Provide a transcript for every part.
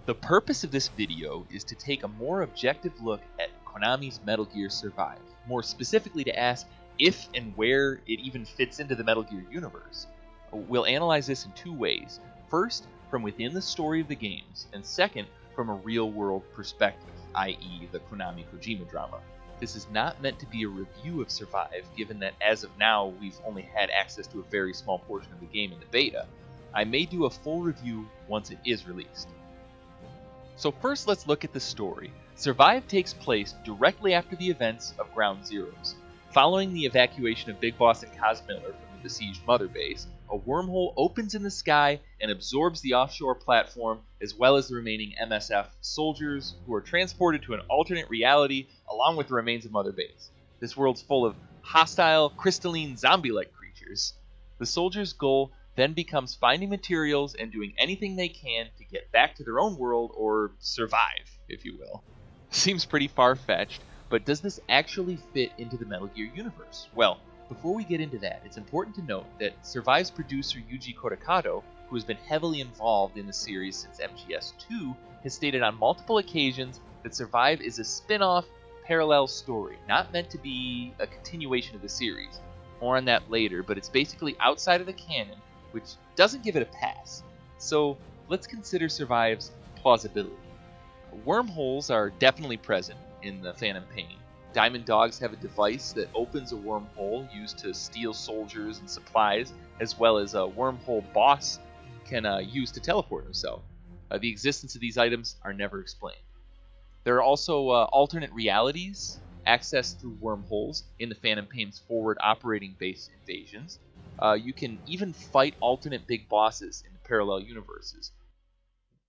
The purpose of this video is to take a more objective look at Konami's Metal Gear Survive, more specifically to ask if and where it even fits into the Metal Gear universe. We'll analyze this in two ways. First, from within the story of the games, and second, from a real-world perspective, i.e. the Konami-Kojima drama. This is not meant to be a review of Survive, given that as of now we've only had access to a very small portion of the game in the beta. I may do a full review once it is released. So first let's look at the story. Survive takes place directly after the events of Ground Zeroes. Following the evacuation of Big Boss and Cos Miller from the besieged Mother Base, a wormhole opens in the sky and absorbs the offshore platform as well as the remaining MSF soldiers who are transported to an alternate reality along with the remains of Mother Base. This world's full of hostile, crystalline, zombie-like creatures. The soldiers' goal then becomes finding materials and doing anything they can to get back to their own world, or survive, if you will. Seems pretty far-fetched, but does this actually fit into the Metal Gear universe? Well, before we get into that, it's important to note that Survive's producer Yuji Kodakato, who has been heavily involved in the series since MGS2, has stated on multiple occasions that Survive is a spin-off, parallel story, not meant to be a continuation of the series. More on that later, but it's basically outside of the canon, which doesn't give it a pass. So let's consider Survive's plausibility. Wormholes are definitely present in the Phantom Pain. Diamond Dogs have a device that opens a wormhole used to steal soldiers and supplies, as well as a wormhole boss can use to teleport himself. The existence of these items are never explained. There are also alternate realities accessed through wormholes in the Phantom Pain's forward operating base invasions. You can even fight alternate big bosses in the parallel universes.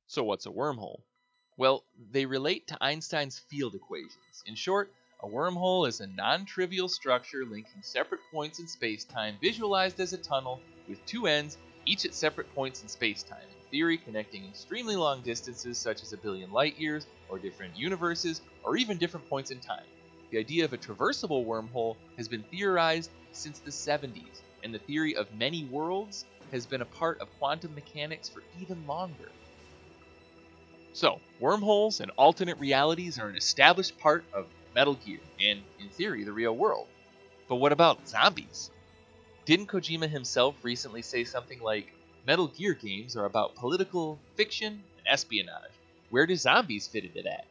So what's a wormhole? Well, they relate to Einstein's field equations. In short, a wormhole is a non-trivial structure linking separate points in space-time visualized as a tunnel with two ends, each at separate points in space-time, in theory connecting extremely long distances such as 1 billion light-years, or different universes, or even different points in time. The idea of a traversable wormhole has been theorized since the 70s, and the theory of many worlds has been a part of quantum mechanics for even longer. So, wormholes and alternate realities are an established part of Metal Gear, and, in theory, the real world. But what about zombies? Didn't Kojima himself recently say something like, Metal Gear games are about political fiction and espionage. Where do zombies fit into that?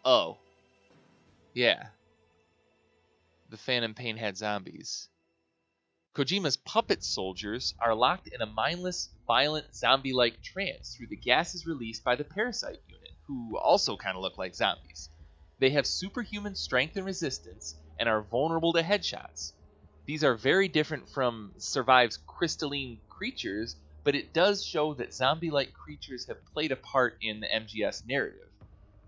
Oh. Yeah. The Phantom Pain had zombies. Kojima's puppet soldiers are locked in a mindless, violent, zombie-like trance through the gases released by the Parasite unit, who also kind of look like zombies. They have superhuman strength and resistance, and are vulnerable to headshots. These are very different from Survive's crystalline creatures, but it does show that zombie-like creatures have played a part in the MGS narrative.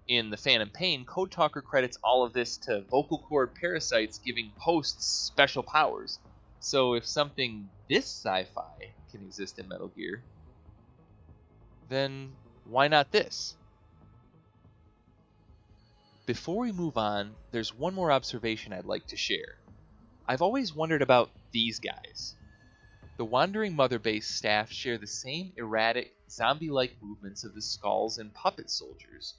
In The Phantom Pain, Code Talker credits all of this to vocal cord parasites giving hosts special powers. So if something this sci-fi can exist in Metal Gear, then why not this? Before we move on, there's one more observation I'd like to share. I've always wondered about these guys. The Wandering Mother Base staff share the same erratic, zombie-like movements of the Skulls and Puppet Soldiers.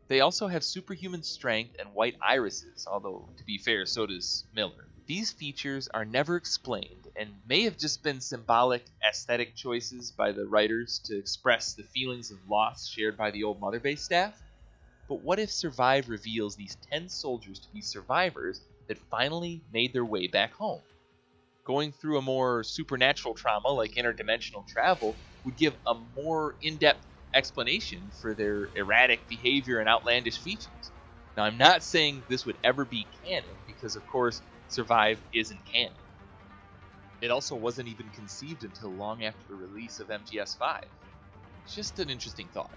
They also have superhuman strength and white irises, although, to be fair, so does Miller. These features are never explained, and may have just been symbolic, aesthetic choices by the writers to express the feelings of loss shared by the old Mother Base staff. But what if Survive reveals these 10 soldiers to be survivors that finally made their way back home? Going through a more supernatural trauma like interdimensional travel would give a more in-depth explanation for their erratic behavior and outlandish features. Now, I'm not saying this would ever be canon, because of course Survive isn't canon. It also wasn't even conceived until long after the release of MGS5. It's just an interesting thought.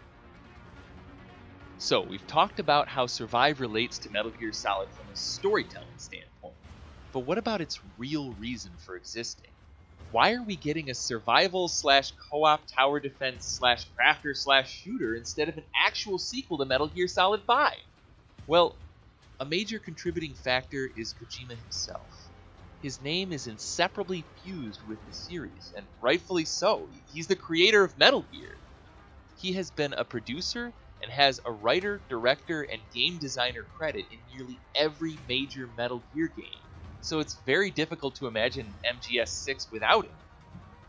So, we've talked about how Survive relates to Metal Gear Solid from a storytelling standpoint. But what about its real reason for existing? Why are we getting a survival/co-op tower defense/crafter/shooter instead of an actual sequel to Metal Gear Solid 5? Well, a major contributing factor is Kojima himself. His name is inseparably fused with the series, and rightfully so. He's the creator of Metal Gear. He has been a producer and has a writer, director, and game designer credit in nearly every major Metal Gear game, so it's very difficult to imagine MGS6 without him.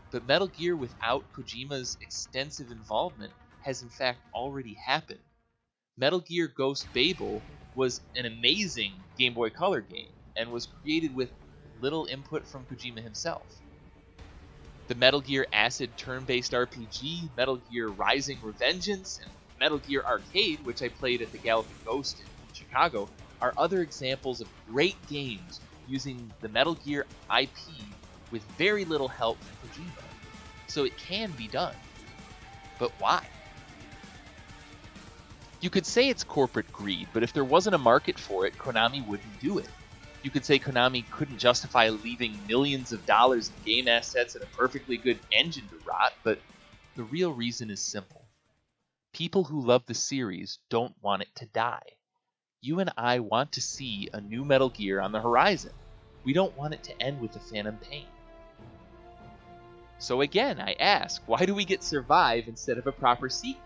But Metal Gear without Kojima's extensive involvement has in fact already happened. Metal Gear Ghost Babel was an amazing Game Boy Color game and was created with little input from Kojima himself. The Metal Gear Acid turn-based RPG, Metal Gear Rising Revengeance, and Metal Gear Arcade, which I played at the Galloping Ghost in Chicago, are other examples of great games using the Metal Gear IP with very little help from Kojima. So it can be done. But why? You could say it's corporate greed, but if there wasn't a market for it, Konami wouldn't do it. You could say Konami couldn't justify leaving millions of dollars in game assets and a perfectly good engine to rot, but the real reason is simple. People who love the series don't want it to die. You and I want to see a new Metal Gear on the horizon. We don't want it to end with the Phantom Pain. So again, I ask, why do we get Survive instead of a proper sequel?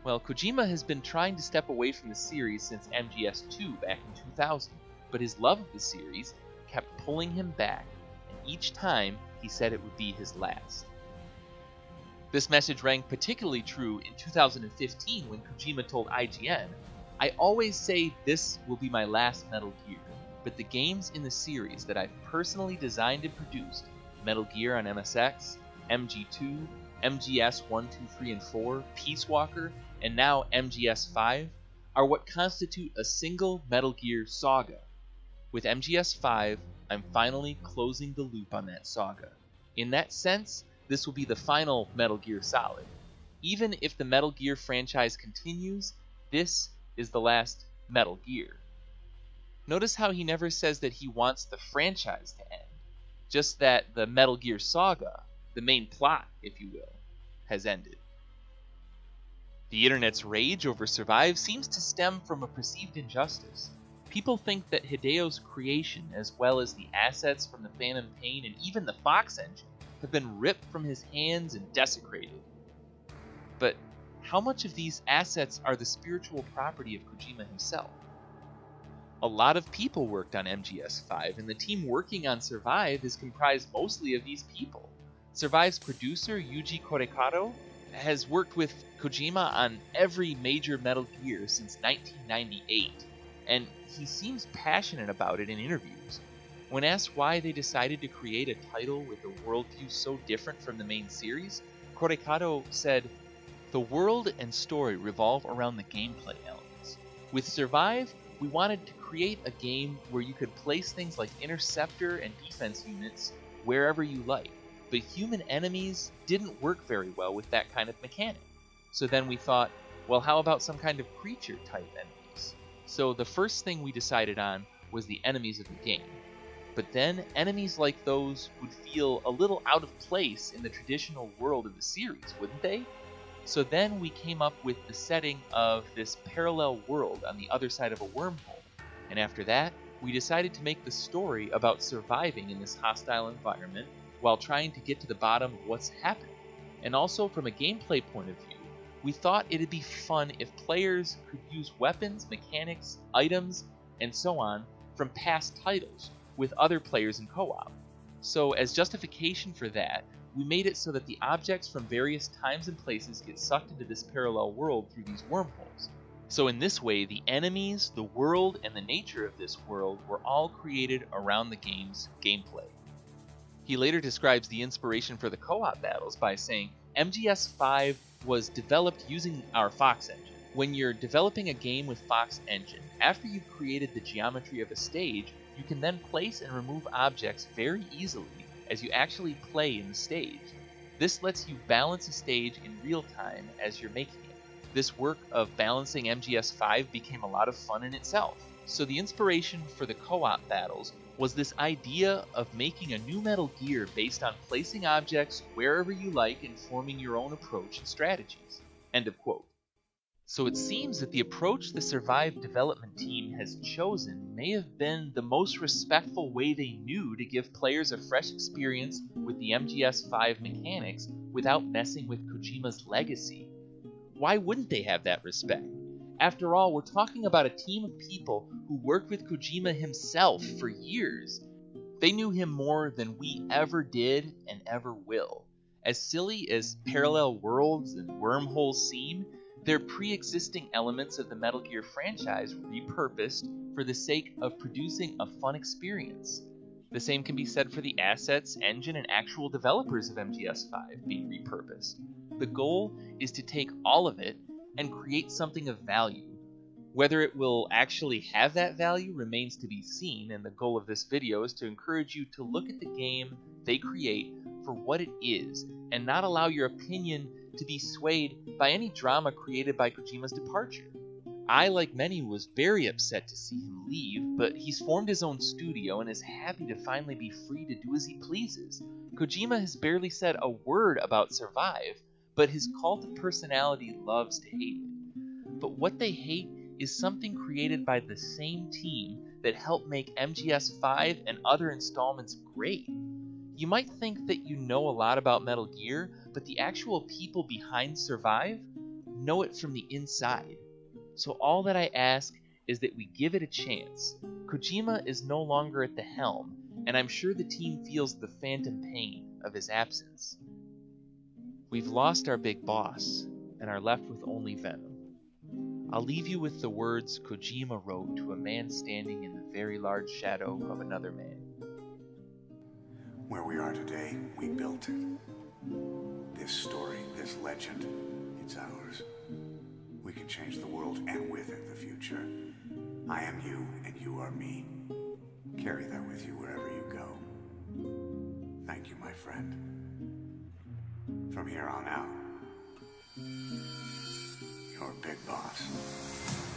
Well, Kojima has been trying to step away from the series since MGS2 back in 2000, but his love of the series kept pulling him back, and each time he said it would be his last. This message rang particularly true in 2015 when Kojima told IGN, "I always say this will be my last Metal Gear, but the games in the series that I've personally designed and produced, Metal Gear on MSX, MG2, MGS 1, 2, 3, and 4, Peace Walker, and now MGS 5, are what constitute a single Metal Gear saga. With MGS 5, I'm finally closing the loop on that saga. In that sense, this will be the final Metal Gear Solid. Even if the Metal Gear franchise continues, this is the last Metal Gear." Notice how he never says that he wants the franchise to end, just that the Metal Gear saga, the main plot, if you will, has ended. The internet's rage over Survive seems to stem from a perceived injustice. People think that Hideo's creation, as well as the assets from the Phantom Pain and even the Fox engine, have been ripped from his hands and desecrated. But how much of these assets are the spiritual property of Kojima himself? A lot of people worked on MGS5, and the team working on Survive is comprised mostly of these people. Survive's producer, Yuji Korekado, has worked with Kojima on every major Metal Gear since 1998, and he seems passionate about it in interviews. When asked why they decided to create a title with a worldview so different from the main series, Korekado said, "The world and story revolve around the gameplay elements. With Survive, we wanted to create a game where you could place things like interceptor and defense units wherever you like, but human enemies didn't work very well with that kind of mechanic. So then we thought, well, how about some kind of creature-type enemies? So the first thing we decided on was the enemies of the game. But then enemies like those would feel a little out of place in the traditional world of the series, wouldn't they? So then we came up with the setting of this parallel world on the other side of a wormhole. And after that, we decided to make the story about surviving in this hostile environment while trying to get to the bottom of what's happening. And also from a gameplay point of view, we thought it'd be fun if players could use weapons, mechanics, items, and so on from past titles with other players in co-op. So as justification for that, we made it so that the objects from various times and places get sucked into this parallel world through these wormholes. So in this way, the enemies, the world, and the nature of this world were all created around the game's gameplay. He later describes the inspiration for the co-op battles by saying, MGS5 was developed using our Fox engine. When you're developing a game with Fox engine, after you've created the geometry of a stage, you can then place and remove objects very easily as you actually play in the stage. This lets you balance a stage in real time as you're making it. This work of balancing MGS5 became a lot of fun in itself. So the inspiration for the co-op battles was this idea of making a new Metal Gear based on placing objects wherever you like and forming your own approach and strategies. End of quote. So it seems that the approach the Survive development team has chosen may have been the most respectful way they knew to give players a fresh experience with the MGS5 mechanics without messing with Kojima's legacy. why wouldn't they have that respect? After all, we're talking about a team of people who worked with Kojima himself for years. They knew him more than we ever did and ever will. As silly as parallel worlds and wormholes seem, they're pre-existing elements of the Metal Gear franchise repurposed for the sake of producing a fun experience. The same can be said for the assets, engine, and actual developers of MGS5 being repurposed. The goal is to take all of it and create something of value. Whether it will actually have that value remains to be seen, and the goal of this video is to encourage you to look at the game they create for what it is, and not allow your opinion to be swayed by any drama created by Kojima's departure. I, like many, was very upset to see him leave, but he's formed his own studio and is happy to finally be free to do as he pleases. Kojima has barely said a word about Survive, but his cult of personality loves to hate it. But what they hate is something created by the same team that helped make MGS5 and other installments great. You might think that you know a lot about Metal Gear, but the actual people behind Survive know it from the inside. So all that I ask is that we give it a chance. Kojima is no longer at the helm, and I'm sure the team feels the phantom pain of his absence. We've lost our big boss, and are left with only Venom. I'll leave you with the words Kojima wrote to a man standing in the very large shadow of another man. Where we are today, we built it. This story, this legend, it's ours. We can change the world and with it the future. I am you and you are me. Carry that with you wherever you go. Thank you, my friend. From here on out, you're Big Boss.